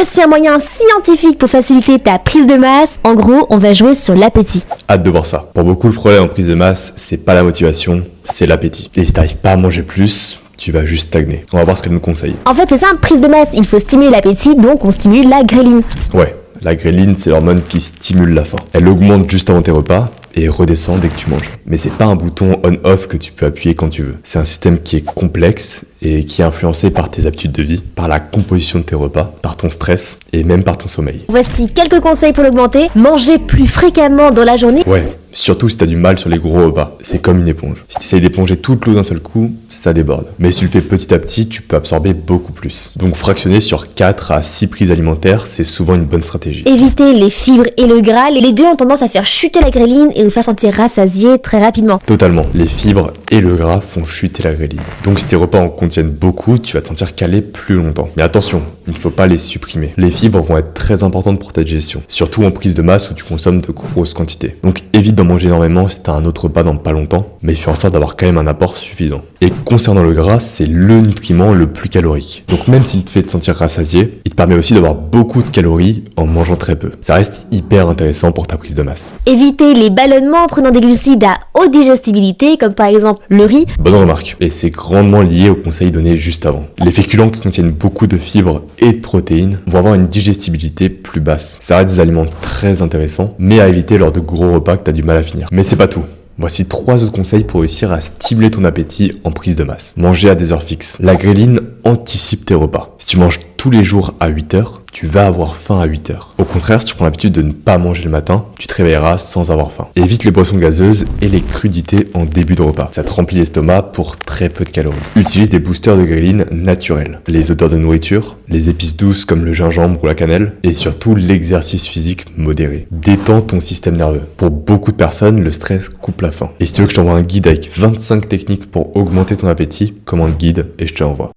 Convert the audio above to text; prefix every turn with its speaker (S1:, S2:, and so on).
S1: Voici un moyen scientifique pour faciliter ta prise de masse. En gros, on va jouer sur l'appétit.
S2: Hâte de voir ça. Pour beaucoup, le problème en prise de masse, c'est pas la motivation, c'est l'appétit. Et si t'arrives pas à manger plus, tu vas juste stagner. On va voir ce qu'elle nous conseille.
S1: En fait, c'est simple, prise de masse, il faut stimuler l'appétit, donc on stimule la gréline.
S2: Ouais, la gréline, c'est l'hormone qui stimule la faim. Elle augmente juste avant tes repas et redescend dès que tu manges. Mais c'est pas un bouton on-off que tu peux appuyer quand tu veux. C'est un système qui est complexe et qui est influencé par tes habitudes de vie, par la composition de tes repas, par ton stress et même par ton sommeil.
S1: Voici quelques conseils pour l'augmenter. Manger plus fréquemment dans la journée.
S2: Ouais, surtout si t'as du mal sur les gros repas. C'est comme une éponge. Si t'essayes d'éponger toute l'eau d'un seul coup, ça déborde. Mais si tu le fais petit à petit, tu peux absorber beaucoup plus. Donc fractionner sur 4 à 6 prises alimentaires, c'est souvent une bonne stratégie.
S1: Éviter les fibres et le gras. Les deux ont tendance à faire chuter la gréline et nous faire sentir rassasiés très rapidement.
S2: Totalement. Les fibres et le gras font chuter la gréline. Donc si tes repas en contiennent beaucoup, tu vas te sentir calé plus longtemps. Mais attention, il ne faut pas les supprimer. Les fibres vont être très importantes pour ta digestion, surtout en prise de masse où tu consommes de grosses quantités. Donc évite d'en manger énormément si t'as un autre repas dans pas longtemps, mais fais en sorte d'avoir quand même un apport suffisant. Et concernant le gras, c'est le nutriment le plus calorique. Donc même s'il te fait te sentir rassasié, il te permet aussi d'avoir beaucoup de calories en mangeant très peu. Ça reste hyper intéressant pour ta prise de masse.
S1: Éviter les ballonnements en prenant des glucides à haute digestibilité, comme par exemple le riz.
S2: Bonne remarque. Et c'est grandement lié aux conseils donnés juste avant. Les féculents qui contiennent beaucoup de fibres et de protéines vont avoir une digestibilité plus basse. Ça reste des aliments très intéressants, mais à éviter lors de gros repas que t'as du mal à finir. Mais c'est pas tout. Voici 3 autres conseils pour réussir à stimuler ton appétit en prise de masse. Manger à des heures fixes. La gréline anticipe tes repas. Si tu manges tous les jours à 8 heures, tu vas avoir faim à 8 heures. Au contraire, si tu prends l'habitude de ne pas manger le matin, tu te réveilleras sans avoir faim. Évite les boissons gazeuses et les crudités en début de repas. Ça te remplit l'estomac pour très peu de calories. Utilise des boosters de gréline naturels. Les odeurs de nourriture, les épices douces comme le gingembre ou la cannelle, et surtout l'exercice physique modéré. Détends ton système nerveux. Pour beaucoup de personnes, le stress coupe la faim. Et si tu veux que je t'envoie un guide avec 25 techniques pour augmenter ton appétit, commande guide et je te l'envoie.